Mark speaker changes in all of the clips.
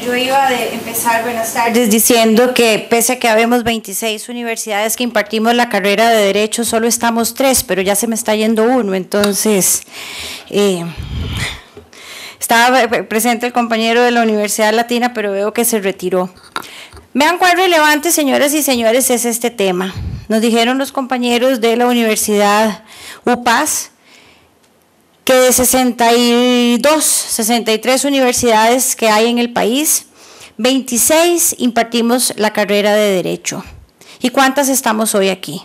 Speaker 1: Yo iba a empezar, buenas tardes, diciendo que pese a que habemos 26 universidades que impartimos la carrera de Derecho, solo estamos 3, pero ya se me está yendo uno, entonces estaba presente el compañero de la Universidad Latina, pero veo que se retiró. Vean cuán relevante, señoras y señores, es este tema. Nos dijeron los compañeros de la Universidad UPAS que de 63 universidades que hay en el país, 26 impartimos la carrera de Derecho. ¿Y cuántas estamos hoy aquí?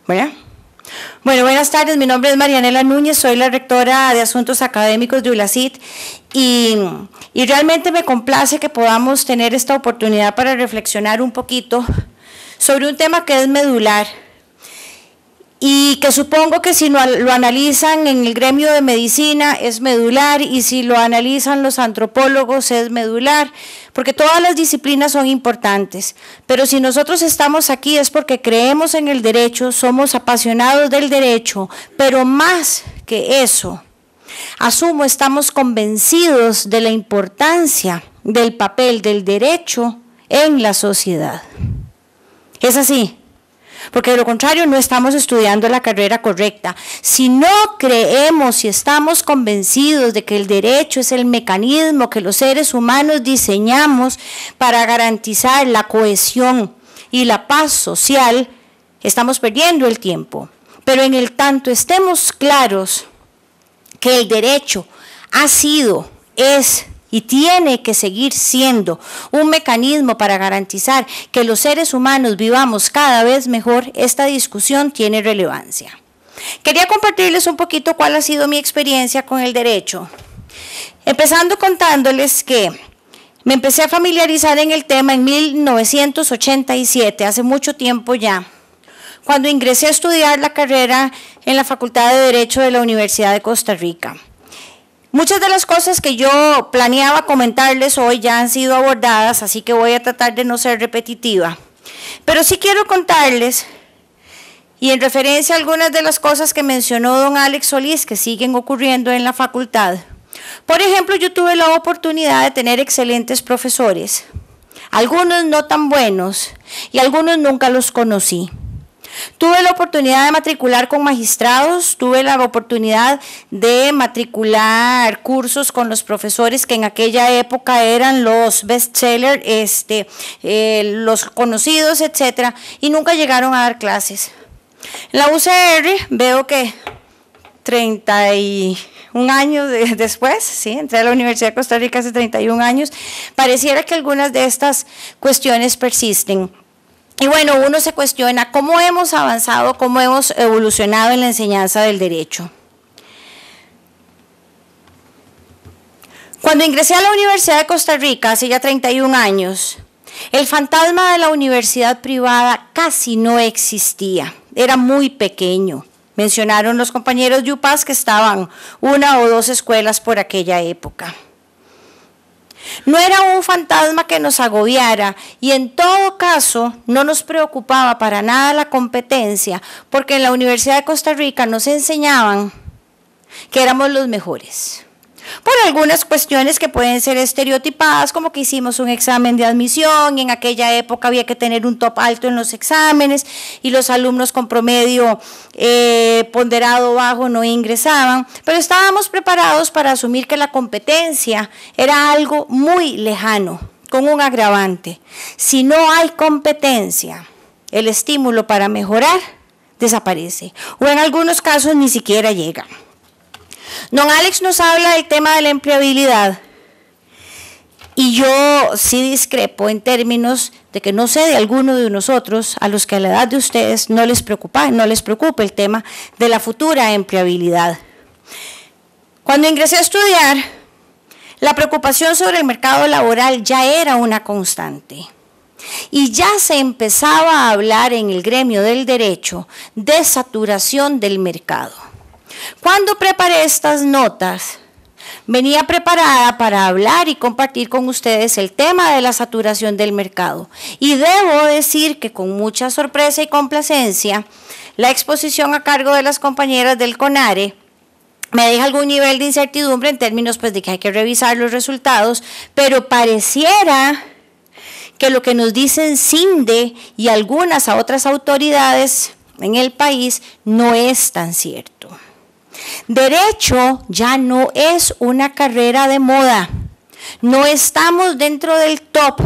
Speaker 1: ¿Verdad? Bueno, buenas tardes, mi nombre es Marianela Núñez, soy la rectora de Asuntos Académicos de ULACIT y realmente me complace que podamos tener esta oportunidad para reflexionar un poquito sobre un tema que es medular y que supongo que si lo analizan en el gremio de medicina es medular y si lo analizan los antropólogos es medular, porque todas las disciplinas son importantes, pero si nosotros estamos aquí es porque creemos en el derecho, somos apasionados del derecho, pero más que eso, asumo, estamos convencidos de la importancia del papel del derecho en la sociedad. Es así. Porque de lo contrario no estamos estudiando la carrera correcta. Si no creemos y estamos convencidos de que el derecho es el mecanismo que los seres humanos diseñamos para garantizar la cohesión y la paz social, estamos perdiendo el tiempo. Pero en el tanto estemos claros que el derecho ha sido, es y tiene que seguir siendo un mecanismo para garantizar que los seres humanos vivamos cada vez mejor, esta discusión tiene relevancia. Quería compartirles un poquito cuál ha sido mi experiencia con el derecho. Empezando contándoles que me empecé a familiarizar en el tema en 1987, hace mucho tiempo ya, cuando ingresé a estudiar la carrera en la Facultad de Derecho de la Universidad de Costa Rica. Muchas de las cosas que yo planeaba comentarles hoy ya han sido abordadas, así que voy a tratar de no ser repetitiva. Pero sí quiero contarles, y en referencia a algunas de las cosas que mencionó don Alex Solís, que siguen ocurriendo en la facultad. Por ejemplo, yo tuve la oportunidad de tener excelentes profesores, algunos no tan buenos, y algunos nunca los conocí. Tuve la oportunidad de matricular con magistrados, tuve la oportunidad de matricular cursos con los profesores que en aquella época eran los bestsellers, los conocidos, etcétera, y nunca llegaron a dar clases. En la UCR veo que 31 años después, ¿sí? Entré a la Universidad de Costa Rica hace 31 años, pareciera que algunas de estas cuestiones persisten. Y bueno, uno se cuestiona cómo hemos avanzado, cómo hemos evolucionado en la enseñanza del derecho. Cuando ingresé a la Universidad de Costa Rica, hace ya 31 años, el fantasma de la universidad privada casi no existía, era muy pequeño. Mencionaron los compañeros de UPAS que estaban 1 o 2 escuelas por aquella época. No era un fantasma que nos agobiara y en todo caso no nos preocupaba para nada la competencia, porque en la Universidad de Costa Rica nos enseñaban que éramos los mejores. Por algunas cuestiones que pueden ser estereotipadas, como que hicimos un examen de admisión y en aquella época había que tener un top alto en los exámenes y los alumnos con promedio ponderado bajo no ingresaban, pero estábamos preparados para asumir que la competencia era algo muy lejano, con un agravante. Si no hay competencia, el estímulo para mejorar desaparece o en algunos casos ni siquiera llega. Don Alex nos habla del tema de la empleabilidad y yo sí discrepo en términos de que no sé de alguno de nosotros a los que a la edad de ustedes no les preocupa el tema de la futura empleabilidad. Cuando ingresé a estudiar, la preocupación sobre el mercado laboral ya era una constante y ya se empezaba a hablar en el gremio del derecho de saturación del mercado. Cuando preparé estas notas, venía preparada para hablar y compartir con ustedes el tema de la saturación del mercado. Y debo decir que con mucha sorpresa y complacencia, la exposición a cargo de las compañeras del CONARE me deja algún nivel de incertidumbre en términos pues, de que hay que revisar los resultados, pero pareciera que lo que nos dicen CINDE y algunas otras autoridades en el país no es tan cierto. Derecho ya no es una carrera de moda. No estamos dentro del top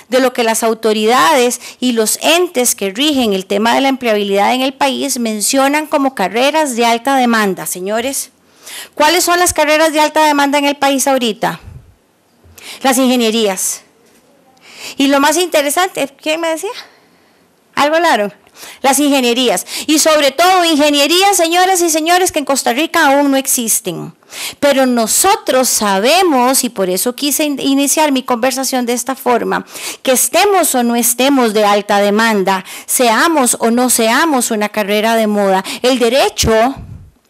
Speaker 1: de lo que las autoridades y los entes que rigen el tema de la empleabilidad en el país mencionan como carreras de alta demanda, señores. ¿Cuáles son las carreras de alta demanda en el país ahorita? Las ingenierías. Y lo más interesante, ¿quién me decía? ¿Algo hablaron? Las ingenierías. Y sobre todo ingenierías, señoras y señores, que en Costa Rica aún no existen. Pero nosotros sabemos, y por eso quise iniciar mi conversación de esta forma, que estemos o no estemos de alta demanda, seamos o no seamos una carrera de moda, el derecho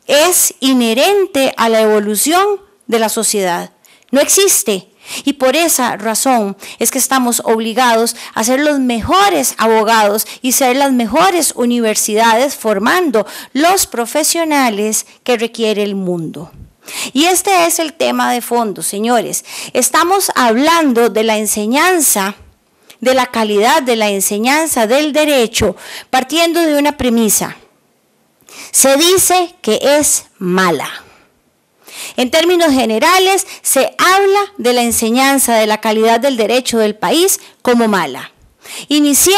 Speaker 1: es inherente a la evolución de la sociedad. No existe. Y por esa razón es que estamos obligados a ser los mejores abogados y ser las mejores universidades formando los profesionales que requiere el mundo. Y este es el tema de fondo, señores. Estamos hablando de la enseñanza, de la calidad de la enseñanza del derecho, partiendo de una premisa. Se dice que es mala. En términos generales, se habla de la enseñanza de la calidad del derecho del país como mala. Inicié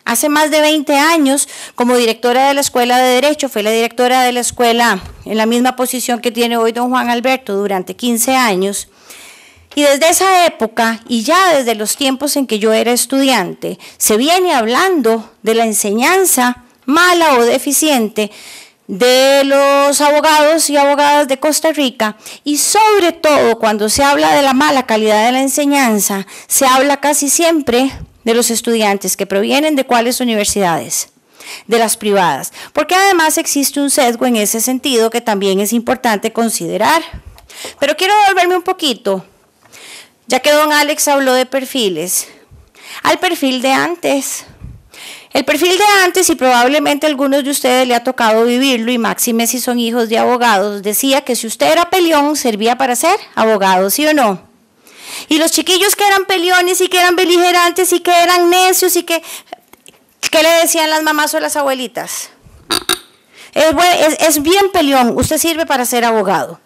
Speaker 1: hace más de 20 años como directora de la Escuela de Derecho, fui la directora de la escuela en la misma posición que tiene hoy don Juan Alberto durante 15 años. Y desde esa época, y ya desde los tiempos en que yo era estudiante, se viene hablando de la enseñanza mala o deficiente de los abogados y abogadas de Costa Rica, y sobre todo cuando se habla de la mala calidad de la enseñanza, se habla casi siempre de los estudiantes que provienen de cuáles universidades, de las privadas, porque además existe un sesgo en ese sentido que también es importante considerar. Pero quiero volverme un poquito, ya que don Alex habló de perfiles, al perfil de antes. El perfil de antes, y probablemente a algunos de ustedes le ha tocado vivirlo, y máxime si son hijos de abogados, decía que si usted era peleón, servía para ser abogado, ¿sí o no? Y los chiquillos que eran peleones y que eran beligerantes y que eran necios y que ¿qué le decían las mamás o las abuelitas? Es bien peleón, usted sirve para ser abogado.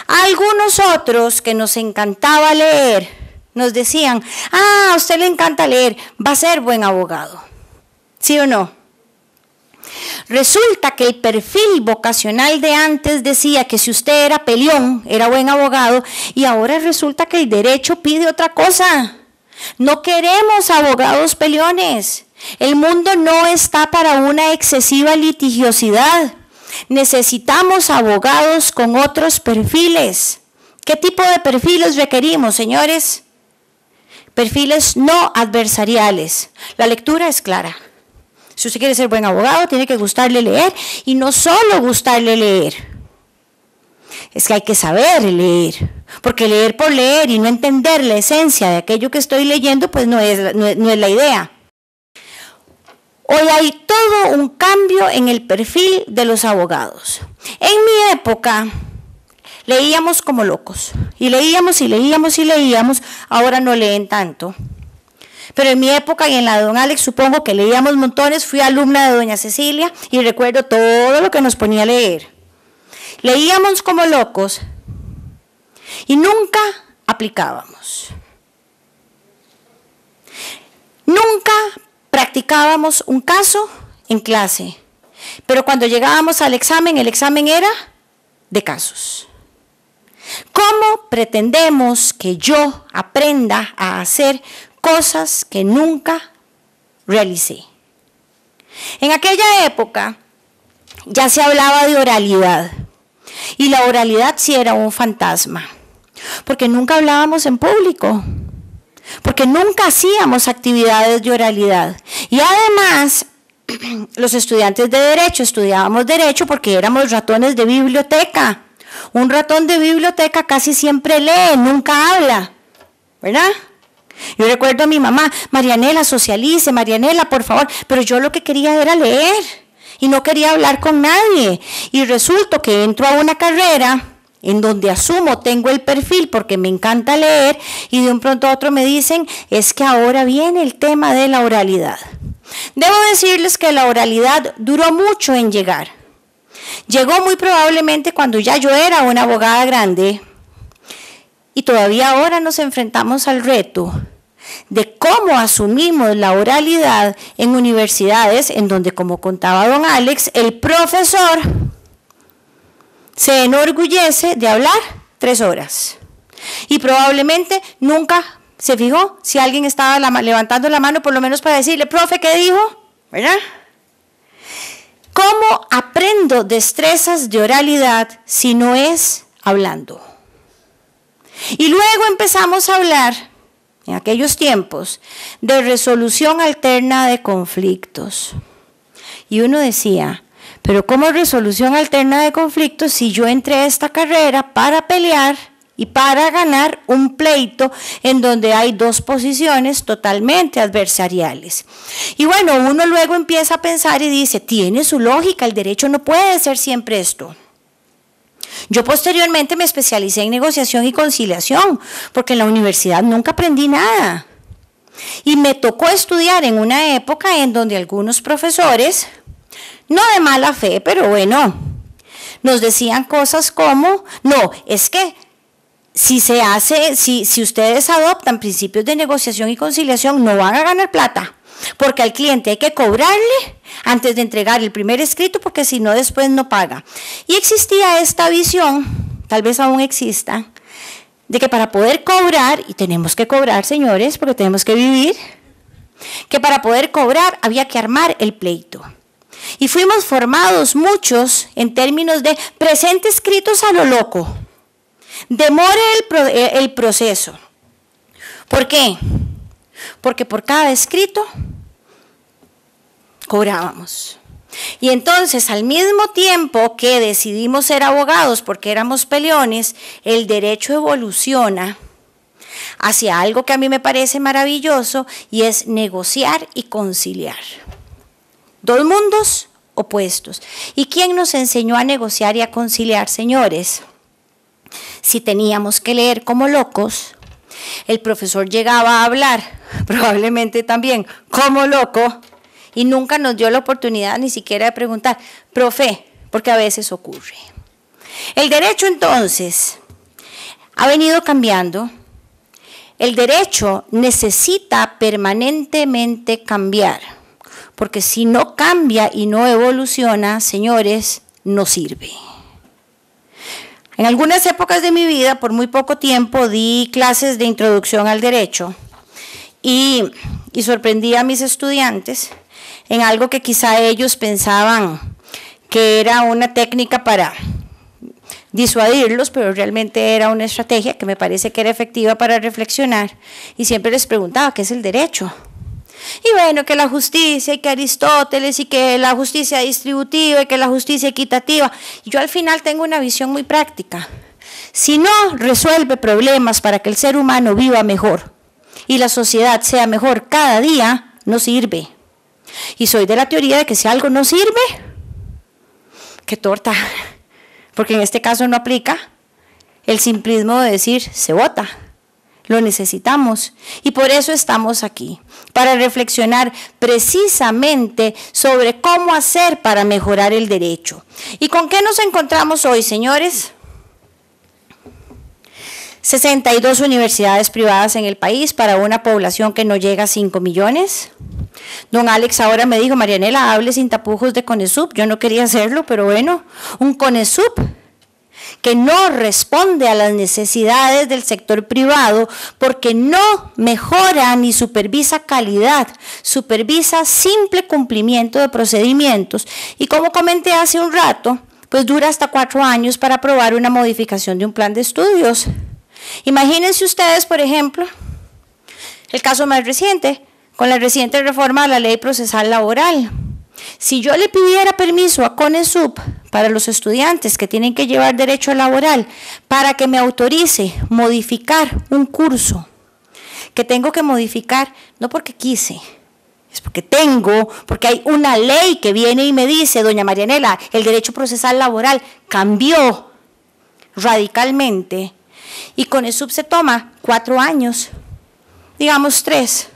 Speaker 1: A algunos otros que nos encantaba leer, nos decían, a usted le encanta leer, va a ser buen abogado. ¿Sí o no? Resulta que el perfil vocacional de antes decía que si usted era peleón, era buen abogado, y ahora resulta que el derecho pide otra cosa. No queremos abogados peleones. El mundo no está para una excesiva litigiosidad. Necesitamos abogados con otros perfiles. ¿Qué tipo de perfiles requerimos, señores? Perfiles no adversariales. La lectura es clara. Si usted quiere ser buen abogado, tiene que gustarle leer, y no solo gustarle leer. Es que hay que saber leer, porque leer por leer y no entender la esencia de aquello que estoy leyendo, pues no es la idea. Hoy hay todo un cambio en el perfil de los abogados. En mi época leíamos como locos, y leíamos y leíamos y leíamos, ahora no leen tanto. Pero en mi época y en la de don Alex supongo que leíamos montones, fui alumna de doña Cecilia y recuerdo todo lo que nos ponía a leer. Leíamos como locos y nunca aplicábamos. Nunca practicábamos un caso en clase, pero cuando llegábamos al examen, el examen era de casos. ¿Cómo pretendemos que yo aprenda a hacer cosas que nunca realicé? En aquella época ya se hablaba de oralidad, y la oralidad sí era un fantasma, porque nunca hablábamos en público, porque nunca hacíamos actividades de oralidad. Y además, los estudiantes de derecho estudiábamos derecho porque éramos ratones de biblioteca. Un ratón de biblioteca casi siempre lee, nunca habla, ¿verdad? Yo recuerdo a mi mamá, Marianela, socialice, Marianela, por favor, pero yo lo que quería era leer. y no quería hablar con nadie. Y resulta que entro a una carrera en donde asumo tengo el perfil porque me encanta leer y de un pronto a otro me dicen, es que ahora viene el tema de la oralidad. Debo decirles que la oralidad duró mucho en llegar. Llegó muy probablemente cuando ya yo era una abogada grande y todavía ahora nos enfrentamos al reto de cómo asumimos la oralidad en universidades en donde, como contaba don Alex, el profesor se enorgullece de hablar 3 horas y probablemente nunca se fijó si alguien estaba levantando la mano por lo menos para decirle, profe, ¿qué dijo? ¿Verdad? ¿Cómo aprendo destrezas de oralidad si no es hablando? Y luego empezamos a hablar, en aquellos tiempos, de resolución alterna de conflictos. Y uno decía, pero ¿cómo resolución alterna de conflictos si yo entré a esta carrera para pelear y para ganar un pleito en donde hay 2 posiciones totalmente adversariales? Y bueno, uno luego empieza a pensar y dice, tiene su lógica, el derecho no puede ser siempre esto. Yo posteriormente me especialicé en negociación y conciliación, porque en la universidad nunca aprendí nada. Y me tocó estudiar en una época en donde algunos profesores, no de mala fe, pero bueno, nos decían cosas como, no, es que si ustedes adoptan principios de negociación y conciliación, no van a ganar plata, porque al cliente hay que cobrarle antes de entregar el primer escrito, porque si no después no paga. Y existía esta visión, tal vez aún exista, de que para poder cobrar, y tenemos que cobrar, señores, porque tenemos que vivir, que para poder cobrar había que armar el pleito. Y fuimos formados muchos en términos de presente escritos a lo loco. Demore el proceso. ¿Por qué? Porque por cada escrito cobrábamos. Y entonces, al mismo tiempo que decidimos ser abogados porque éramos peleones, el derecho evoluciona hacia algo que a mí me parece maravilloso y es negociar y conciliar. 2 mundos opuestos. ¿Y quién nos enseñó a negociar y a conciliar, señores? Si teníamos que leer como locos, el profesor llegaba a hablar, probablemente también como loco, y nunca nos dio la oportunidad ni siquiera de preguntar, profe, porque a veces ocurre. El derecho entonces ha venido cambiando. El derecho necesita permanentemente cambiar, porque si no cambia y no evoluciona, señores, no sirve. En algunas épocas de mi vida, por muy poco tiempo, di clases de introducción al derecho y sorprendí a mis estudiantes en algo que quizá ellos pensaban que era una técnica para disuadirlos, pero realmente era una estrategia que me parece que era efectiva para reflexionar. Y siempre les preguntaba, ¿qué es el derecho? Y bueno, que la justicia, y que Aristóteles, y que la justicia distributiva, y que la justicia equitativa. Y yo al final tengo una visión muy práctica. Si no resuelve problemas para que el ser humano viva mejor y la sociedad sea mejor cada día, no sirve. Y soy de la teoría de que si algo no sirve, qué torta. Porque en este caso no aplica el simplismo de decir, se vota. Lo necesitamos y por eso estamos aquí, para reflexionar precisamente sobre cómo hacer para mejorar el derecho. ¿Y con qué nos encontramos hoy, señores? 62 universidades privadas en el país para una población que no llega a 5 millones. Don Alex ahora me dijo, Marianela, hable sin tapujos de CONESUB. Yo no quería hacerlo, pero bueno, un CONESUB que no responde a las necesidades del sector privado porque no mejora ni supervisa calidad, supervisa simple cumplimiento de procedimientos y como comenté hace un rato, pues dura hasta 4 años para aprobar una modificación de un plan de estudios. Imagínense ustedes, por ejemplo, el caso más reciente, con la reciente reforma a la ley procesal laboral. Si yo le pidiera permiso a CONESUB para los estudiantes que tienen que llevar derecho laboral para que me autorice modificar un curso que tengo que modificar, no porque quise, es porque hay una ley que viene y me dice, doña Marianela, el derecho procesal laboral cambió radicalmente y con el SUB se toma 4 años, digamos 3,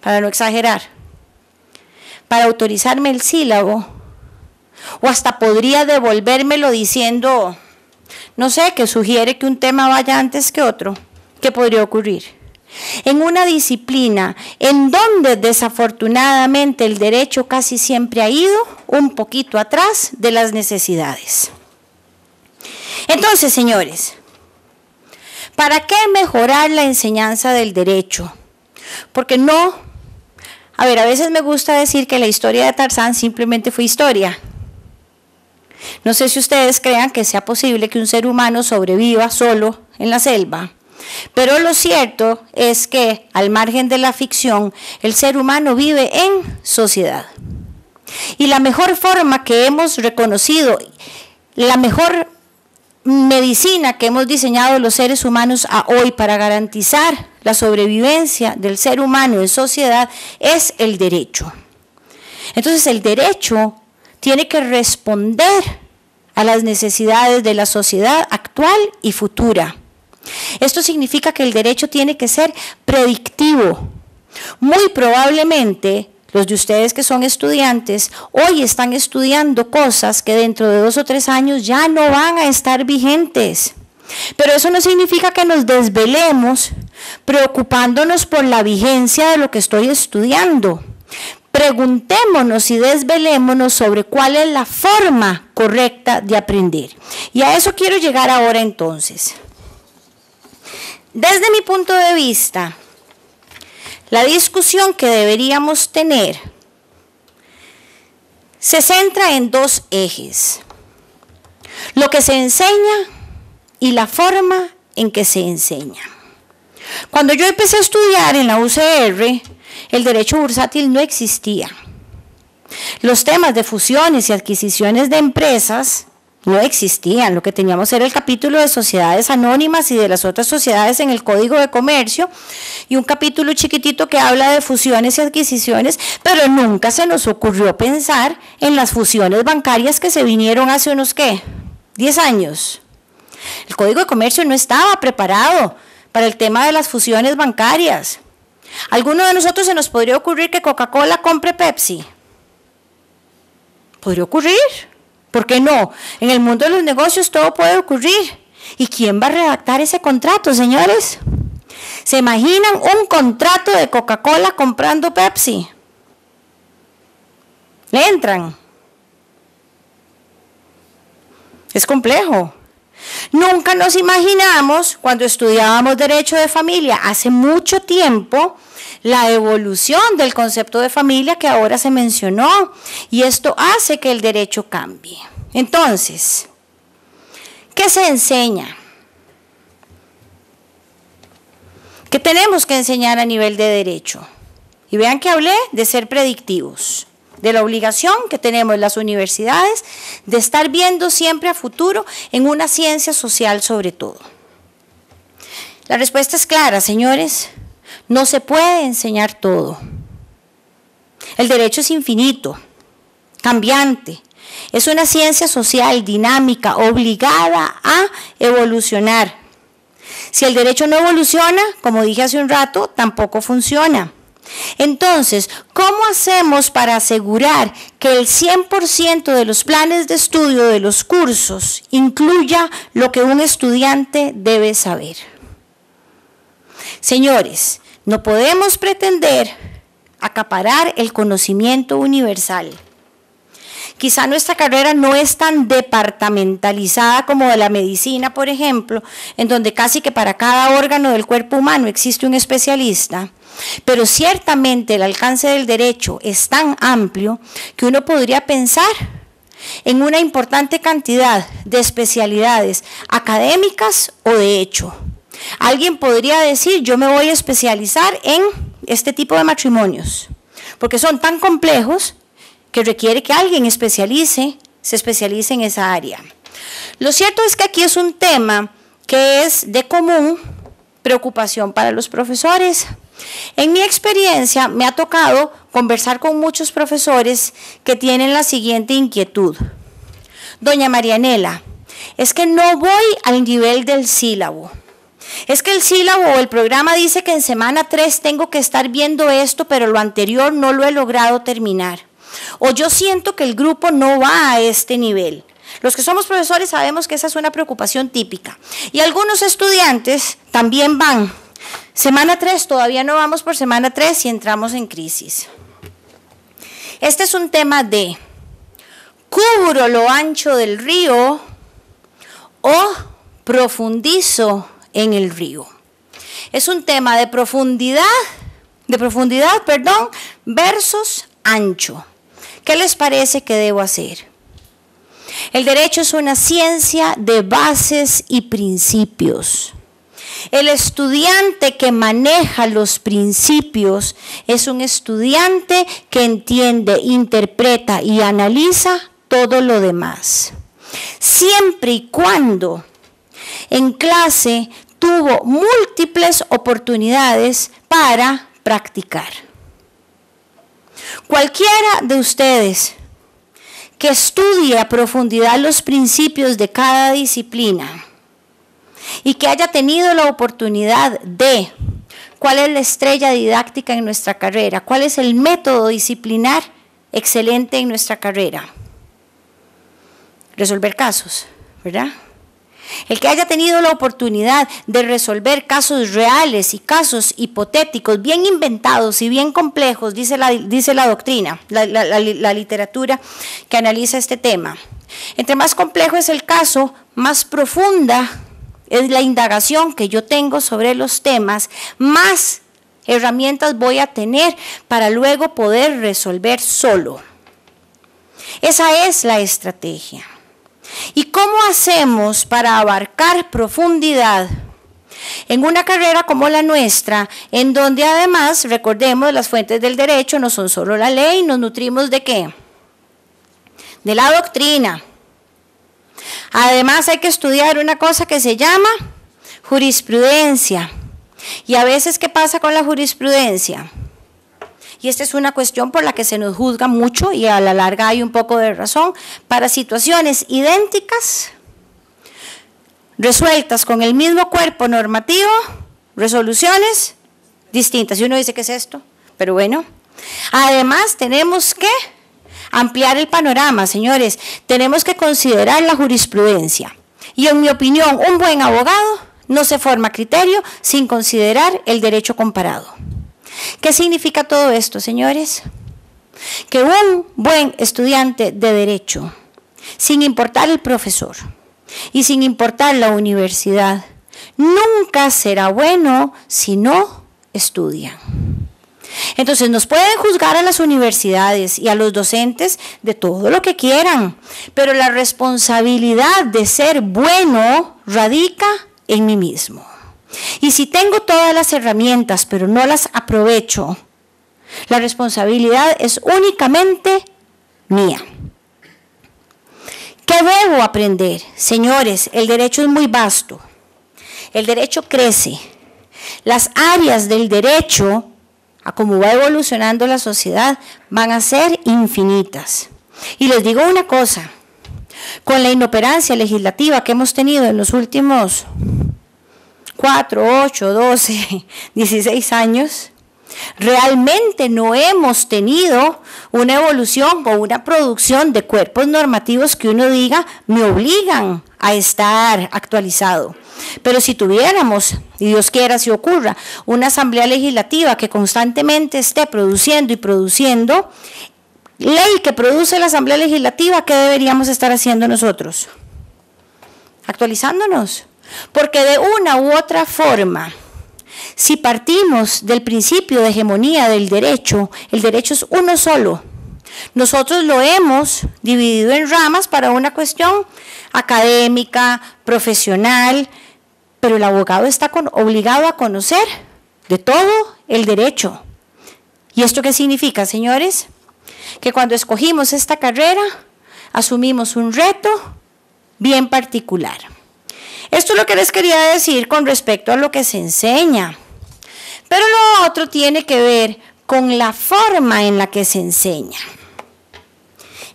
Speaker 1: para no exagerar, para autorizarme el sílabo, o hasta podría devolvérmelo diciendo, no sé, que sugiere que un tema vaya antes que otro. ¿Qué podría ocurrir? En una disciplina en donde desafortunadamente el derecho casi siempre ha ido un poquito atrás de las necesidades. Entonces, señores, ¿para qué mejorar la enseñanza del derecho? Porque a veces me gusta decir que la historia de Tarzán simplemente fue historia. No sé si ustedes crean que sea posible que un ser humano sobreviva solo en la selva, pero lo cierto es que al margen de la ficción, el ser humano vive en sociedad. Y la mejor forma que hemos reconocido, la mejor medicina que hemos diseñado los seres humanos a hoy para garantizar la sobrevivencia del ser humano en sociedad es el derecho. Entonces el derecho tiene que responder a las necesidades de la sociedad actual y futura. Esto significa que el derecho tiene que ser predictivo. Muy probablemente los de ustedes que son estudiantes hoy están estudiando cosas que dentro de 2 o 3 años ya no van a estar vigentes. Pero eso no significa que nos desvelemos preocupándonos por la vigencia de lo que estoy estudiando. Preguntémonos y desvelémonos sobre cuál es la forma correcta de aprender. Y a eso quiero llegar ahora entonces. Desde mi punto de vista, la discusión que deberíamos tener se centra en 2 ejes. Lo que se enseña y la forma en que se enseña. Cuando yo empecé a estudiar en la UCR, el derecho bursátil no existía. Los temas de fusiones y adquisiciones de empresas no existían. Lo que teníamos era el capítulo de sociedades anónimas y de las otras sociedades en el Código de Comercio y un capítulo chiquitito que habla de fusiones y adquisiciones, pero nunca se nos ocurrió pensar en las fusiones bancarias que se vinieron hace unos, 10 años. El Código de Comercio no estaba preparado para el tema de las fusiones bancarias. ¿Alguno de nosotros se nos podría ocurrir que Coca-Cola compre Pepsi? ¿Podría ocurrir? ¿Por qué no? En el mundo de los negocios todo puede ocurrir. ¿Y quién va a redactar ese contrato, señores? ¿Se imaginan un contrato de Coca-Cola comprando Pepsi? ¿Le entran? Es complejo. Nunca nos imaginamos, cuando estudiábamos Derecho de Familia hace mucho tiempo, la evolución del concepto de familia que ahora se mencionó, y esto hace que el derecho cambie. Entonces, ¿qué se enseña? ¿Qué tenemos que enseñar a nivel de derecho? Y vean que hablé de ser predictivos, de la obligación que tenemos las universidades de estar viendo siempre a futuro en una ciencia social sobre todo. La respuesta es clara, señores. No se puede enseñar todo. El derecho es infinito, cambiante. Es una ciencia social dinámica, obligada a evolucionar. Si el derecho no evoluciona, como dije hace un rato, tampoco funciona. Entonces, ¿cómo hacemos para asegurar que el 100% de los planes de estudio de los cursos incluya lo que un estudiante debe saber? Señores, no podemos pretender acaparar el conocimiento universal. Quizá nuestra carrera no es tan departamentalizada como de la medicina, por ejemplo, en donde casi que para cada órgano del cuerpo humano existe un especialista, pero ciertamente el alcance del derecho es tan amplio que uno podría pensar en una importante cantidad de especialidades académicas o de hecho. Alguien podría decir, yo me voy a especializar en este tipo de matrimonios, porque son tan complejos que requiere que alguien se especialice en esa área. Lo cierto es que aquí es un tema que es de común preocupación para los profesores. En mi experiencia me ha tocado conversar con muchos profesores que tienen la siguiente inquietud. Doña Marianela, es que no voy al nivel del sílabo. Es que el sílabo o el programa dice que en semana 3 tengo que estar viendo esto, pero lo anterior no lo he logrado terminar. O yo siento que el grupo no va a este nivel. Los que somos profesores sabemos que esa es una preocupación típica. Y algunos estudiantes también van. Semana 3, todavía no vamos por semana 3 y entramos en crisis. Este es un tema de cubro lo ancho del río o profundizo en el río. Es un tema de profundidad, versus ancho. ¿Qué les parece que debo hacer? El derecho es una ciencia de bases y principios. El estudiante que maneja los principios es un estudiante que entiende, interpreta y analiza todo lo demás. Siempre y cuando en clase tuvo múltiples oportunidades para practicar. Cualquiera de ustedes que estudie a profundidad los principios de cada disciplina y que haya tenido la oportunidad de cuál es la estrella didáctica en nuestra carrera, cuál es el método disciplinar excelente en nuestra carrera. Resolver casos, ¿verdad? El que haya tenido la oportunidad de resolver casos reales y casos hipotéticos, bien inventados y bien complejos, dice la doctrina, la literatura que analiza este tema. Entre más complejo es el caso, más profunda es la indagación que yo tengo sobre los temas, más herramientas voy a tener para luego poder resolver solo. Esa es la estrategia. ¿Y cómo hacemos para abarcar profundidad en una carrera como la nuestra, en donde además, recordemos, las fuentes del derecho no son solo la ley, nos nutrimos de qué? De la doctrina. Además hay que estudiar una cosa que se llama jurisprudencia. Y a veces, ¿qué pasa con la jurisprudencia? Y esta es una cuestión por la que se nos juzga mucho y a la larga hay un poco de razón. Para situaciones idénticas, resueltas con el mismo cuerpo normativo, resoluciones distintas. Y uno dice, ¿qué es esto? Pero bueno, además tenemos que ampliar el panorama, señores. Tenemos que considerar la jurisprudencia. Y en mi opinión, un buen abogado no se forma criterio sin considerar el derecho comparado. ¿Qué significa todo esto, señores? Que un buen estudiante de derecho, sin importar el profesor y sin importar la universidad, nunca será bueno si no estudia. Entonces nos pueden juzgar a las universidades y a los docentes de todo lo que quieran, pero la responsabilidad de ser bueno radica en mí mismo. Y si tengo todas las herramientas, pero no las aprovecho, la responsabilidad es únicamente mía. ¿Qué debo aprender? Señores, el derecho es muy vasto. El derecho crece. Las áreas del derecho, a cómo va evolucionando la sociedad, van a ser infinitas. Y les digo una cosa, con la inoperancia legislativa que hemos tenido en los últimos 4, 8, 12, 16 años, realmente no hemos tenido una evolución o una producción de cuerpos normativos que uno diga, me obligan a estar actualizado. Pero si tuviéramos, y Dios quiera si ocurra, una asamblea legislativa que constantemente esté produciendo y produciendo, ley que produce la asamblea legislativa, ¿qué deberíamos estar haciendo nosotros? Actualizándonos. Porque de una u otra forma, si partimos del principio de hegemonía del derecho, el derecho es uno solo. Nosotros lo hemos dividido en ramas para una cuestión académica, profesional, pero el abogado está obligado a conocer de todo el derecho. ¿Y esto qué significa, señores? Que cuando escogimos esta carrera, asumimos un reto bien particular. Esto es lo que les quería decir con respecto a lo que se enseña. Pero lo otro tiene que ver con la forma en la que se enseña.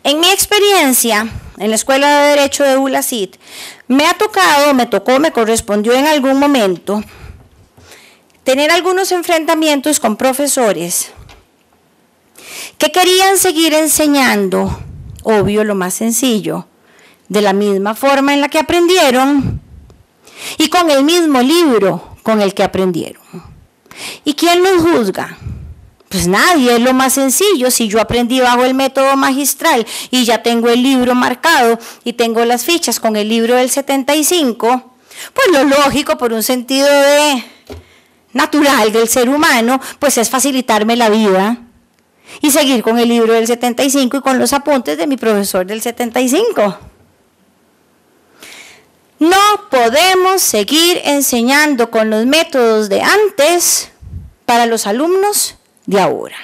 Speaker 1: En mi experiencia en la Escuela de Derecho de ULACIT, me correspondió en algún momento tener algunos enfrentamientos con profesores que querían seguir enseñando, obvio, lo más sencillo, de la misma forma en la que aprendieron y con el mismo libro con el que aprendieron. ¿Y quién los juzga? Pues nadie, es lo más sencillo. Si yo aprendí bajo el método magistral y ya tengo el libro marcado y tengo las fichas con el libro del 75, pues lo lógico, por un sentido natural del ser humano, pues es facilitarme la vida y seguir con el libro del 75 y con los apuntes de mi profesor del 75. No podemos seguir enseñando con los métodos de antes para los alumnos de ahora.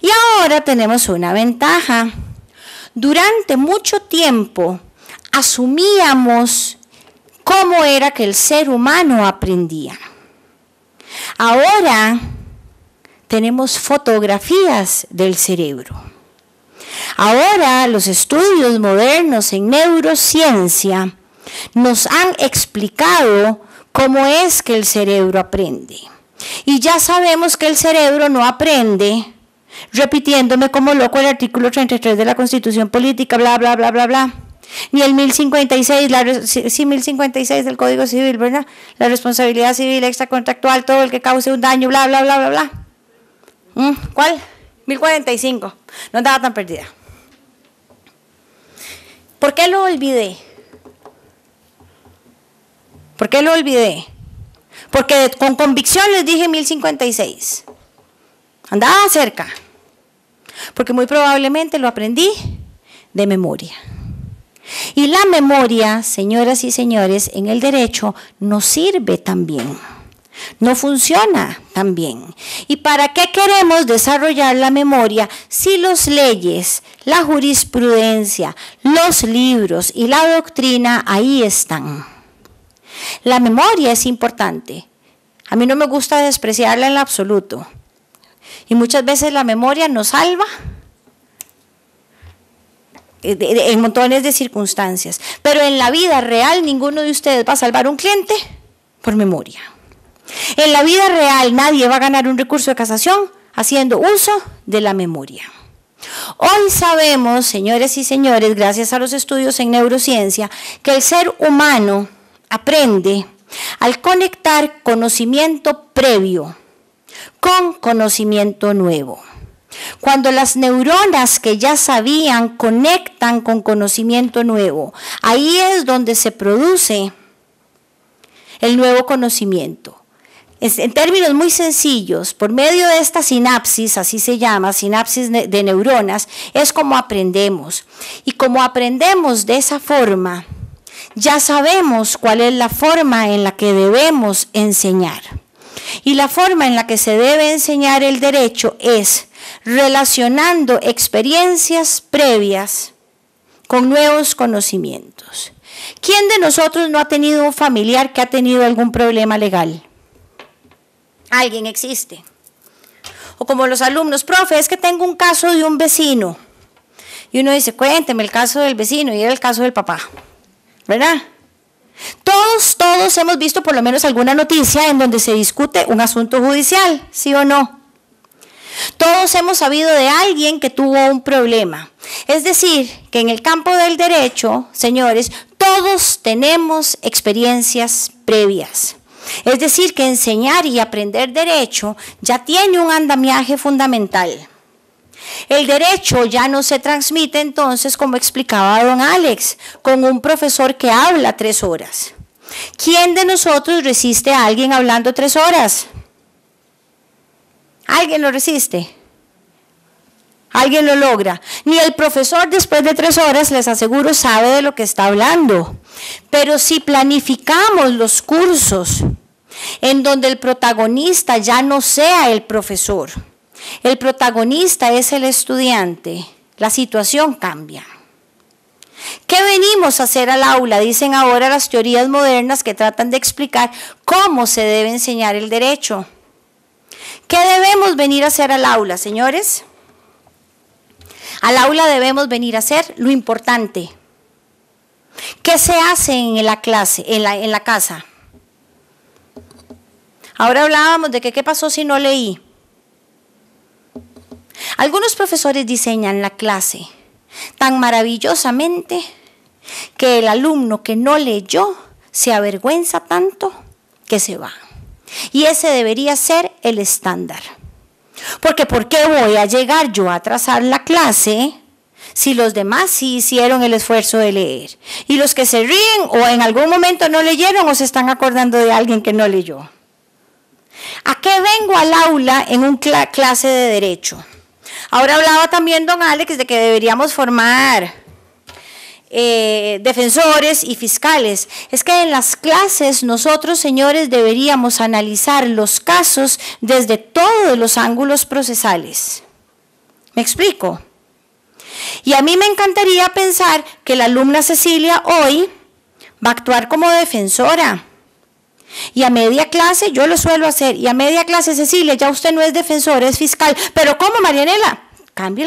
Speaker 1: Y ahora tenemos una ventaja. Durante mucho tiempo asumíamos cómo era que el ser humano aprendía. Ahora tenemos fotografías del cerebro. Ahora los estudios modernos en neurociencia nos han explicado cómo es que el cerebro aprende. Y ya sabemos que el cerebro no aprende repitiéndome como loco el artículo 33 de la Constitución Política, bla, bla, bla, bla, bla. Ni el 1056 del Código Civil, ¿verdad? La responsabilidad civil extracontractual, todo el que cause un daño, bla, bla, bla, bla, bla. ¿Cuál? 1045. No andaba tan perdida. ¿Por qué lo olvidé? ¿Por qué lo olvidé? Porque con convicción les dije 1056. Andaba cerca. Porque muy probablemente lo aprendí de memoria. Y la memoria, señoras y señores, en el derecho no sirve tan bien. No funciona tan bien. ¿Y para qué queremos desarrollar la memoria si las leyes, la jurisprudencia, los libros y la doctrina ahí están? La memoria es importante. A mí no me gusta despreciarla en lo absoluto. Y muchas veces la memoria nos salva en montones de circunstancias. Pero en la vida real ninguno de ustedes va a salvar un cliente por memoria. En la vida real nadie va a ganar un recurso de casación haciendo uso de la memoria. Hoy sabemos, señores y señores, gracias a los estudios en neurociencia, que el ser humano aprende al conectar conocimiento previo con conocimiento nuevo. Cuando las neuronas que ya sabían conectan con conocimiento nuevo, ahí es donde se produce el nuevo conocimiento. En términos muy sencillos, por medio de esta sinapsis, así se llama, sinapsis de neuronas, es como aprendemos. Y como aprendemos de esa forma, ya sabemos cuál es la forma en la que debemos enseñar. Y la forma en la que se debe enseñar el derecho es relacionando experiencias previas con nuevos conocimientos. ¿Quién de nosotros no ha tenido un familiar que ha tenido algún problema legal? Alguien existe. O como los alumnos, profe, es que tengo un caso de un vecino. Y uno dice, cuénteme el caso del vecino, y era el caso del papá. ¿Verdad? Todos hemos visto por lo menos alguna noticia en donde se discute un asunto judicial, ¿sí o no? Todos hemos sabido de alguien que tuvo un problema. Es decir, que en el campo del derecho, señores, todos tenemos experiencias previas. Es decir, que enseñar y aprender derecho ya tiene un andamiaje fundamental. El derecho ya no se transmite entonces, como explicaba don Alex, con un profesor que habla 3 horas. ¿Quién de nosotros resiste a alguien hablando 3 horas? ¿Alguien lo resiste? ¿Alguien lo logra? Ni el profesor después de 3 horas, les aseguro, sabe de lo que está hablando. Pero si planificamos los cursos en donde el protagonista ya no sea el profesor, el protagonista es el estudiante, la situación cambia. ¿Qué venimos a hacer al aula? Dicen ahora las teorías modernas que tratan de explicar cómo se debe enseñar el derecho. ¿Qué debemos venir a hacer al aula, señores? Al aula debemos venir a hacer lo importante. ¿Qué se hace en la clase, en la casa? Ahora hablábamos de que qué pasó si no leí. Algunos profesores diseñan la clase tan maravillosamente que el alumno que no leyó se avergüenza tanto que se va. Y ese debería ser el estándar. Porque ¿por qué voy a llegar yo a atrasar la clase si los demás sí hicieron el esfuerzo de leer? Y los que se ríen o en algún momento no leyeron o se están acordando de alguien que no leyó. ¿A qué vengo al aula en una clase de derecho? Ahora hablaba también don Alex de que deberíamos formar defensores y fiscales. Es que en las clases nosotros, señores, deberíamos analizar los casos desde todos los ángulos procesales. ¿Me explico? Y a mí me encantaría pensar que la alumna Cecilia hoy va a actuar como defensora. Y a media clase, yo lo suelo hacer, y a media clase, Cecilia, ya usted no es defensora, es fiscal. ¿Pero cómo, Marianela? Cambie.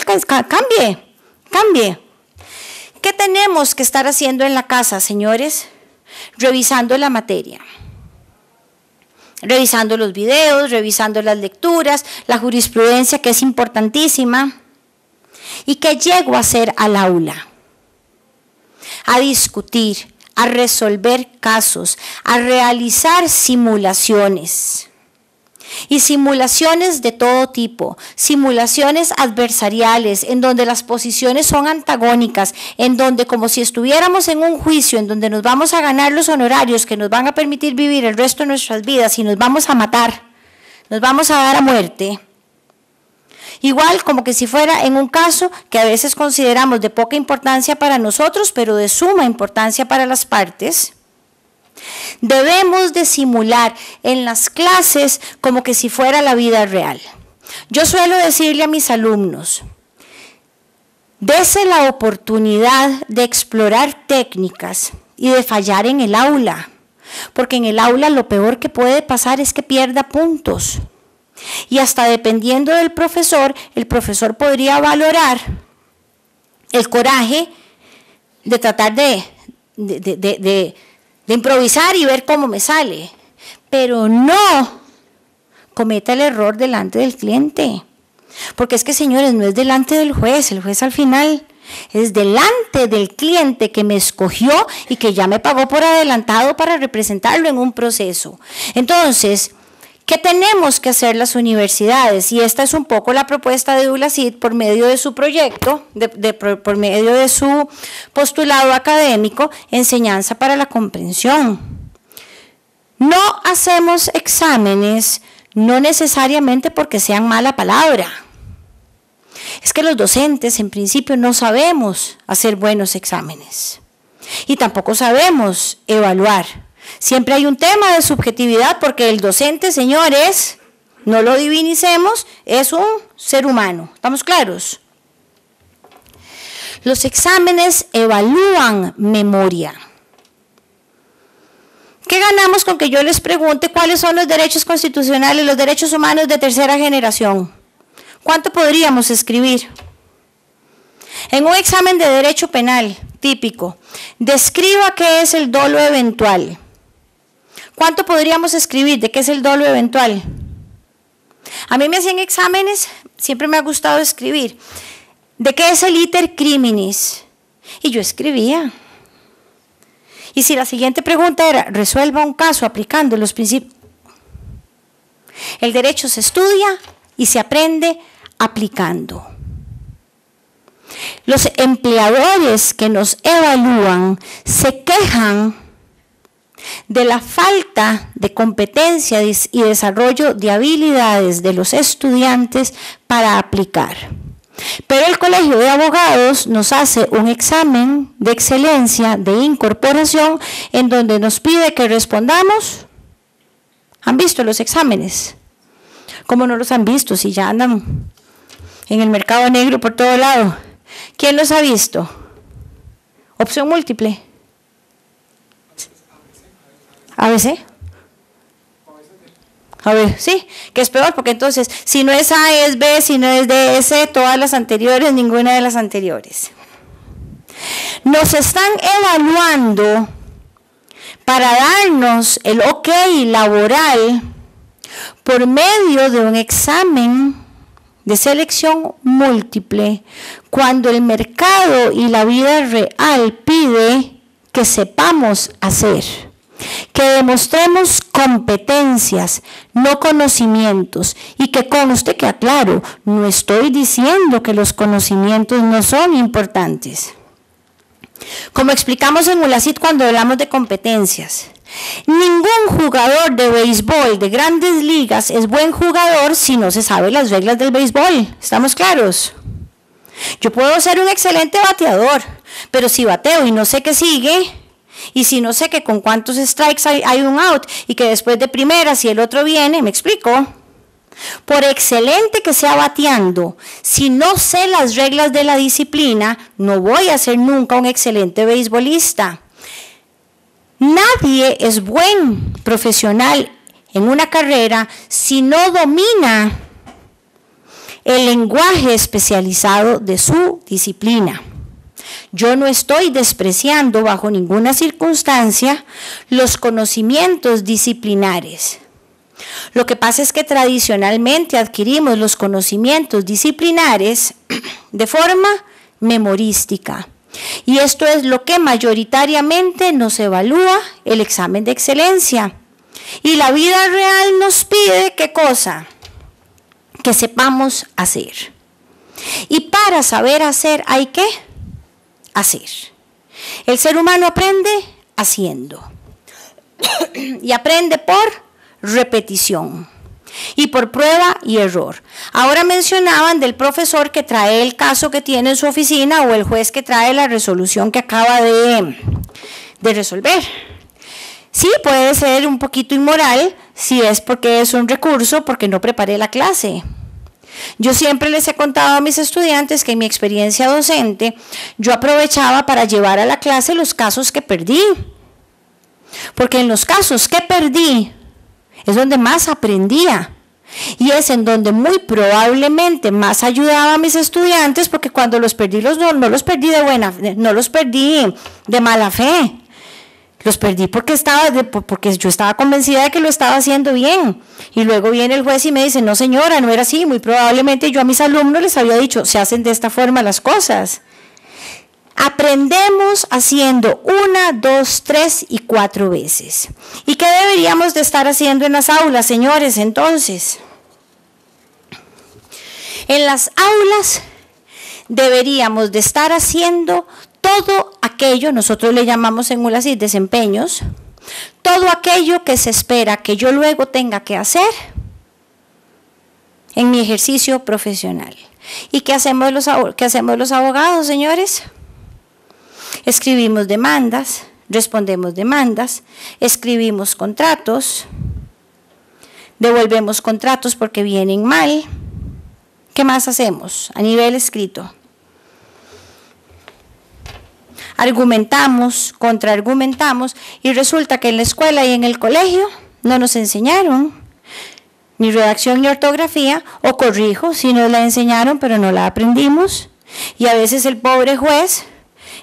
Speaker 1: ¿Qué tenemos que estar haciendo en la casa, señores? Revisando la materia. Revisando los videos, revisando las lecturas, la jurisprudencia, que es importantísima. ¿Y qué llego a hacer al aula? A discutir, a resolver casos, a realizar simulaciones. Y simulaciones de todo tipo, simulaciones adversariales, en donde las posiciones son antagónicas, en donde como si estuviéramos en un juicio, en donde nos vamos a ganar los honorarios que nos van a permitir vivir el resto de nuestras vidas y nos vamos a matar, nos vamos a dar a muerte. Igual como que si fuera en un caso que a veces consideramos de poca importancia para nosotros, pero de suma importancia para las partes. Debemos de simular en las clases como que si fuera la vida real. Yo suelo decirle a mis alumnos, dese la oportunidad de explorar técnicas y de fallar en el aula, porque en el aula lo peor que puede pasar es que pierda puntos. Y hasta dependiendo del profesor, el profesor podría valorar el coraje de tratar de improvisar y ver cómo me sale, pero no cometa el error delante del cliente, porque es que, señores, no es delante del juez, el juez al final es delante del cliente que me escogió y que ya me pagó por adelantado para representarlo en un proceso. Entonces, ¿qué tenemos que hacer las universidades? Y esta es un poco la propuesta de ULACID por medio de su proyecto, por medio de su postulado académico, Enseñanza para la Comprensión. No hacemos exámenes, no necesariamente porque sean mala palabra. Es que los docentes en principio no sabemos hacer buenos exámenes y tampoco sabemos evaluar. Siempre hay un tema de subjetividad porque el docente, señores, no lo divinicemos, es un ser humano. ¿Estamos claros? Los exámenes evalúan memoria. ¿Qué ganamos con que yo les pregunte cuáles son los derechos constitucionales, los derechos humanos de tercera generación? ¿Cuánto podríamos escribir? En un examen de derecho penal típico, describa qué es el dolo eventual. ¿Cuánto podríamos escribir de qué es el dolo eventual? A mí me hacían exámenes, siempre me ha gustado escribir, de qué es el iter criminis. Y yo escribía. Y si la siguiente pregunta era, resuelva un caso aplicando los principios. El derecho se estudia y se aprende aplicando. Los empleadores que nos evalúan se quejan de la falta de competencia y desarrollo de habilidades de los estudiantes para aplicar. Pero el Colegio de Abogados nos hace un examen de excelencia de incorporación en donde nos pide que respondamos. ¿Han visto los exámenes? ¿Cómo no los han visto si ya andan en el mercado negro por todo lado? ¿Quién los ha visto? Opción múltiple. ABC. A ver, sí, que es peor, porque entonces, si no es A, es B, si no es D, es C, todas las anteriores, ninguna de las anteriores. Nos están evaluando para darnos el ok laboral por medio de un examen de selección múltiple, cuando el mercado y la vida real pide que sepamos hacer, que demostremos competencias, no conocimientos, y que conste que aclaro, no estoy diciendo que los conocimientos no son importantes. Como explicamos en ULACIT cuando hablamos de competencias, ningún jugador de béisbol de grandes ligas es buen jugador si no se sabe las reglas del béisbol. ¿Estamos claros? Yo puedo ser un excelente bateador, pero si bateo y no sé qué sigue, y si no sé que con cuántos strikes hay un out, y que después de primera, si el otro viene, ¿me explico? Por excelente que sea bateando, si no sé las reglas de la disciplina, no voy a ser nunca un excelente beisbolista. Nadie es buen profesional en una carrera si no domina el lenguaje especializado de su disciplina. Yo no estoy despreciando bajo ninguna circunstancia los conocimientos disciplinares. Lo que pasa es que tradicionalmente adquirimos los conocimientos disciplinares de forma memorística. Y esto es lo que mayoritariamente nos evalúa el examen de excelencia. Y la vida real nos pide, ¿qué cosa? Que sepamos hacer. Y para saber hacer hay que hacer. El ser humano aprende haciendo. Y aprende por repetición y por prueba y error. Ahora mencionaban del profesor que trae el caso que tiene en su oficina o el juez que trae la resolución que acaba de resolver. Sí, puede ser un poquito inmoral si es porque es un recurso, porque no preparé la clase. Yo siempre les he contado a mis estudiantes que en mi experiencia docente yo aprovechaba para llevar a la clase los casos que perdí. Porque en los casos que perdí es donde más aprendía y es en donde muy probablemente más ayudaba a mis estudiantes, porque cuando los perdí no los perdí de buena, no los perdí de mala fe, los perdí porque yo estaba convencida de que lo estaba haciendo bien. Y luego viene el juez y me dice, no señora, no era así, muy probablemente yo a mis alumnos les había dicho, se hacen de esta forma las cosas. Aprendemos haciendo 1, 2, 3 y 4 veces. ¿Y qué deberíamos de estar haciendo en las aulas, señores? Entonces, en las aulas deberíamos de estar haciendo todo aquello, nosotros le llamamos en ULACIT desempeños, todo aquello que se espera que yo luego tenga que hacer en mi ejercicio profesional. ¿Y qué hacemos los abogados, señores? Escribimos demandas, respondemos demandas, escribimos contratos, devolvemos contratos porque vienen mal. ¿Qué más hacemos a nivel escrito? Argumentamos, contraargumentamos, y resulta que en la escuela y en el colegio no nos enseñaron ni redacción ni ortografía, o corrijo, si nos la enseñaron pero no la aprendimos, y a veces el pobre juez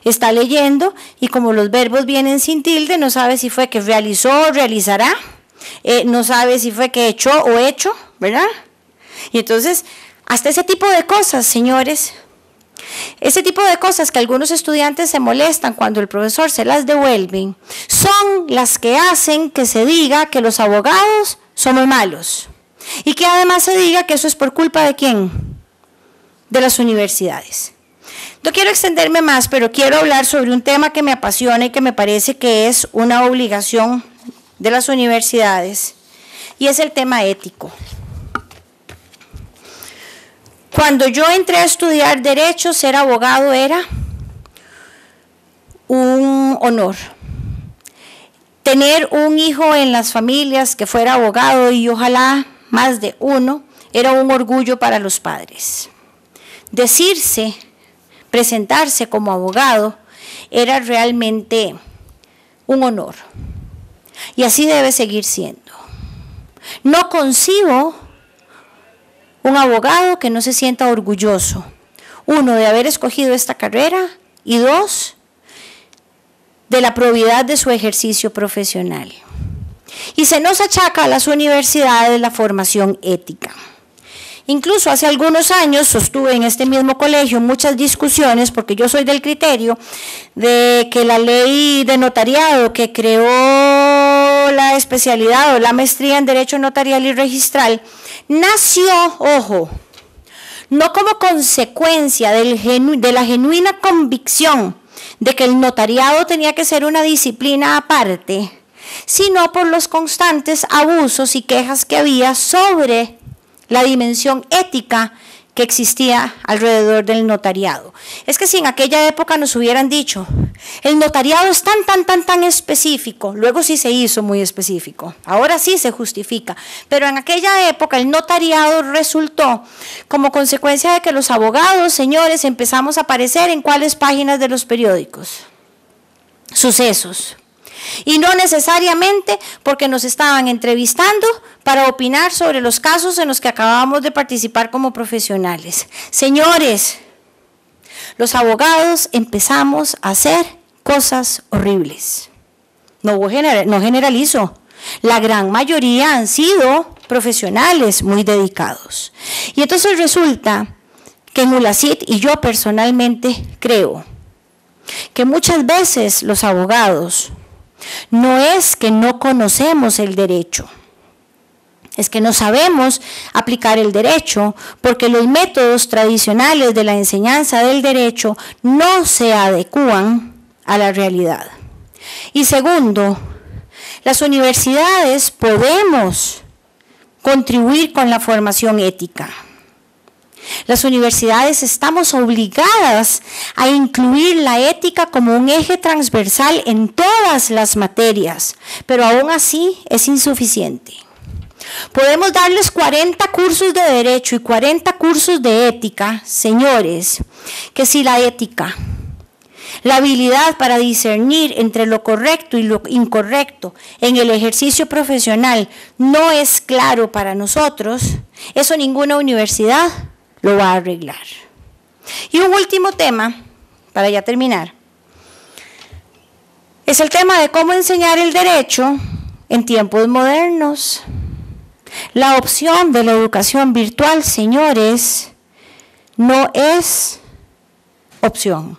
Speaker 1: está leyendo y como los verbos vienen sin tilde, no sabe si fue que realizó o realizará, no sabe si fue que echó o hecho, ¿verdad? Y entonces, hasta ese tipo de cosas, señores, ese tipo de cosas que algunos estudiantes se molestan cuando el profesor se las devuelve, son las que hacen que se diga que los abogados somos malos. Y que además se diga que eso es por culpa de ¿quién? De las universidades. No quiero extenderme más, pero quiero hablar sobre un tema que me apasiona y que me parece que es una obligación de las universidades, y es el tema ético. Cuando yo entré a estudiar Derecho, ser abogado era un honor. Tener un hijo en las familias que fuera abogado, y ojalá más de uno, era un orgullo para los padres. Presentarse como abogado era realmente un honor. Y así debe seguir siendo. No concibo un abogado que no se sienta orgulloso, uno, de haber escogido esta carrera y dos, de la probidad de su ejercicio profesional. Y se nos achaca a las universidades la formación ética. Incluso hace algunos años sostuve en este mismo colegio muchas discusiones, porque yo soy del criterio de que la ley de notariado que creó la especialidad o la maestría en Derecho Notarial y Registral nació, ojo, no como consecuencia de la genuina convicción de que el notariado tenía que ser una disciplina aparte, sino por los constantes abusos y quejas que había sobre la dimensión ética que existía alrededor del notariado. Es que si en aquella época nos hubieran dicho, el notariado es tan específico, luego sí se hizo muy específico, ahora sí se justifica, pero en aquella época el notariado resultó como consecuencia de que los abogados, señores, empezamos a aparecer en cuáles páginas de los periódicos, sucesos. Y no necesariamente porque nos estaban entrevistando para opinar sobre los casos en los que acabamos de participar como profesionales. Señores, los abogados empezamos a hacer cosas horribles. No generalizo. La gran mayoría han sido profesionales muy dedicados. Y entonces resulta que en ULACIT, y yo personalmente creo que muchas veces los abogados no es que no conocemos el derecho, es que no sabemos aplicar el derecho porque los métodos tradicionales de la enseñanza del derecho no se adecúan a la realidad. Y segundo, las universidades podemos contribuir con la formación ética. Las universidades estamos obligadas a incluir la ética como un eje transversal en todas las materias, pero aún así es insuficiente. Podemos darles 40 cursos de derecho y 40 cursos de ética, señores, que si la ética, la habilidad para discernir entre lo correcto y lo incorrecto en el ejercicio profesional no es claro para nosotros, eso ninguna universidad lo va a arreglar. Y un último tema, para ya terminar, es el tema de cómo enseñar el derecho en tiempos modernos. La opción de la educación virtual, señores, no es opción.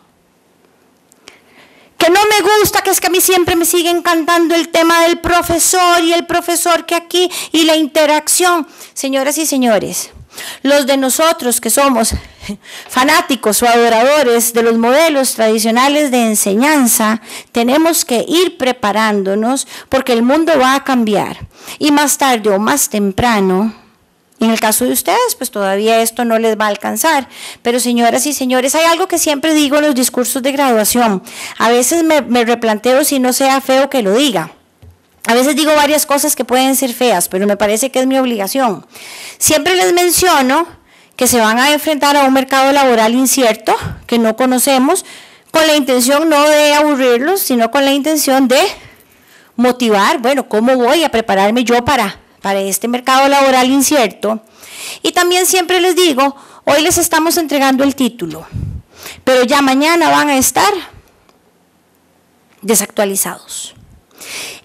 Speaker 1: Que no me gusta, que es que a mí siempre me sigue encantando el tema del profesor y el profesor que aquí y la interacción. Señoras y señores, los de nosotros que somos fanáticos o adoradores de los modelos tradicionales de enseñanza, tenemos que ir preparándonos porque el mundo va a cambiar. Y más tarde o más temprano, en el caso de ustedes, pues todavía esto no les va a alcanzar. Pero señoras y señores, hay algo que siempre digo en los discursos de graduación. A veces me replanteo si no sea feo que lo diga. A veces digo varias cosas que pueden ser feas, pero me parece que es mi obligación. Siempre les menciono que se van a enfrentar a un mercado laboral incierto, que no conocemos, con la intención no de aburrirlos, sino con la intención de motivar, bueno, ¿cómo voy a prepararme yo para este mercado laboral incierto? Y también siempre les digo, hoy les estamos entregando el título, pero ya mañana van a estar desactualizados.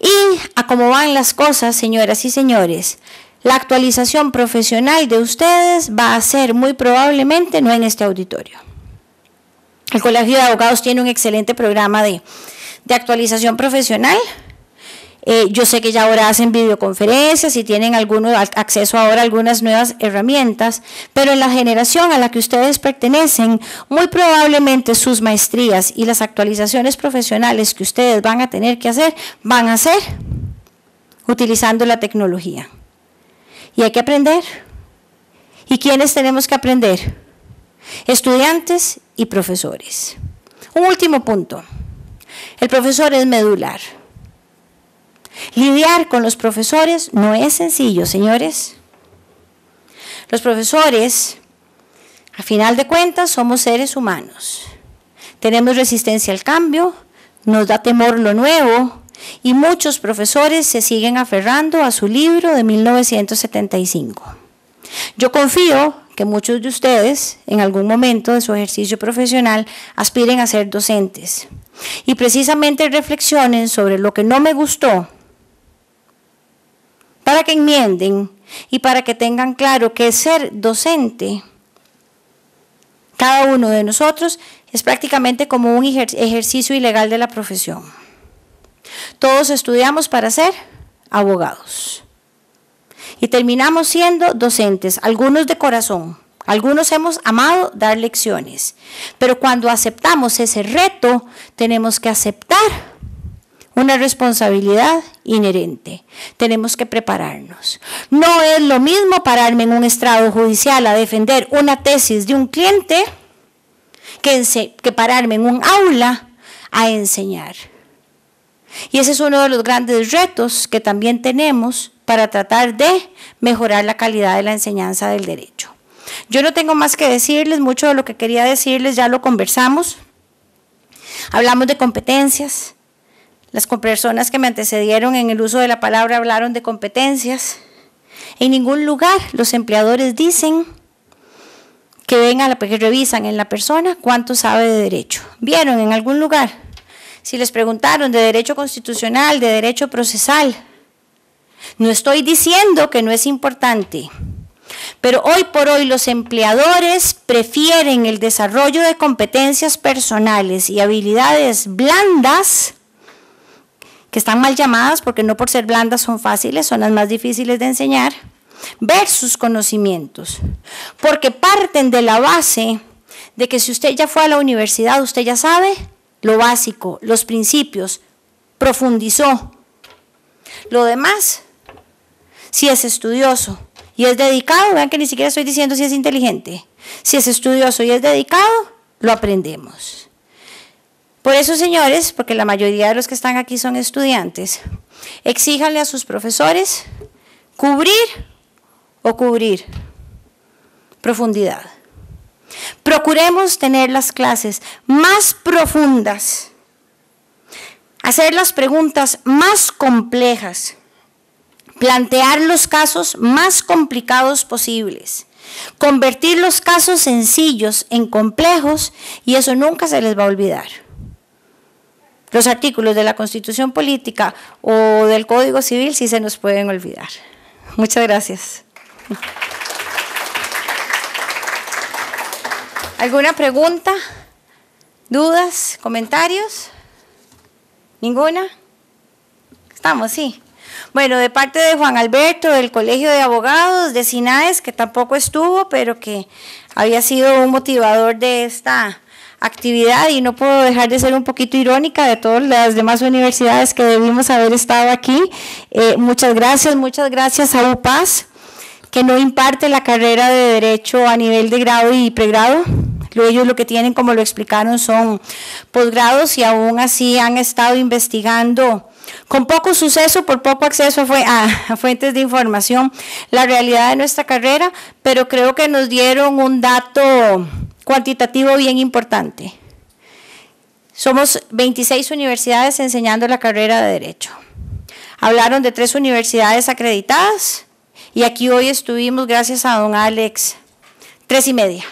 Speaker 1: Y a cómo van las cosas, señoras y señores, la actualización profesional de ustedes va a ser muy probablemente no en este auditorio. El Colegio de Abogados tiene un excelente programa de actualización profesional. Yo sé que ya ahora hacen videoconferencias y tienen acceso ahora a algunas nuevas herramientas, pero en la generación a la que ustedes pertenecen, muy probablemente sus maestrías y las actualizaciones profesionales que ustedes van a tener que hacer, van a ser utilizando la tecnología. Y hay que aprender. ¿Y quiénes tenemos que aprender? Estudiantes y profesores. Un último punto. El profesor es medular. Lidiar con los profesores no es sencillo, señores. Los profesores, a final de cuentas, somos seres humanos. Tenemos resistencia al cambio, nos da temor lo nuevo y muchos profesores se siguen aferrando a su libro de 1975. Yo confío que muchos de ustedes en algún momento de su ejercicio profesional aspiren a ser docentes y precisamente reflexionen sobre lo que no me gustó para que enmienden y para que tengan claro que ser docente, cada uno de nosotros, es prácticamente como un ejercicio ilegal de la profesión. Todos estudiamos para ser abogados y terminamos siendo docentes, algunos de corazón, algunos hemos amado dar lecciones, pero cuando aceptamos ese reto, tenemos que aceptar una responsabilidad inherente. Tenemos que prepararnos. No es lo mismo pararme en un estrado judicial a defender una tesis de un cliente que pararme en un aula a enseñar. Y ese es uno de los grandes retos que también tenemos para tratar de mejorar la calidad de la enseñanza del derecho. Yo no tengo más que decirles, mucho de lo que quería decirles ya lo conversamos. Hablamos de competencias. Las personas que me antecedieron en el uso de la palabra hablaron de competencias. En ningún lugar los empleadores dicen que revisan en la persona cuánto sabe de derecho. ¿Vieron en algún lugar? Si les preguntaron de derecho constitucional, de derecho procesal. No estoy diciendo que no es importante, pero hoy por hoy los empleadores prefieren el desarrollo de competencias personales y habilidades blandas, que están mal llamadas porque no por ser blandas son fáciles, son las más difíciles de enseñar, versus conocimientos, porque parten de la base de que si usted ya fue a la universidad, usted ya sabe lo básico, los principios, profundizó. Lo demás, si es estudioso y es dedicado, vean que ni siquiera estoy diciendo si es inteligente, si es estudioso y es dedicado, lo aprendemos. Por eso, señores, porque la mayoría de los que están aquí son estudiantes, exíjanle a sus profesores cubrir profundidad. Procuremos tener las clases más profundas, hacer las preguntas más complejas, plantear los casos más complicados posibles, convertir los casos sencillos en complejos, y eso nunca se les va a olvidar. Los artículos de la Constitución Política o del Código Civil sí se nos pueden olvidar. Muchas gracias. ¿Alguna pregunta? ¿Dudas? ¿Comentarios? ¿Ninguna? ¿Estamos? Sí. Bueno, de parte de Juan Alberto, del Colegio de Abogados, de SINAES, que tampoco estuvo, pero que había sido un motivador de esta actividad, y no puedo dejar de ser un poquito irónica de todas las demás universidades que debimos haber estado aquí. Muchas gracias a UPAS, que no imparte la carrera de Derecho a nivel de grado y pregrado. Ellos lo que tienen, como lo explicaron, son posgrados, y aún así han estado investigando con poco suceso, por poco acceso a fuentes de información, la realidad de nuestra carrera, pero creo que nos dieron un dato cuantitativo bien importante. Somos 26 universidades enseñando la carrera de Derecho. Hablaron de 3 universidades acreditadas, y aquí hoy estuvimos, gracias a don Alex, 3 y media.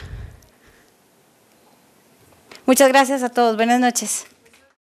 Speaker 1: Muchas gracias a todos. Buenas noches.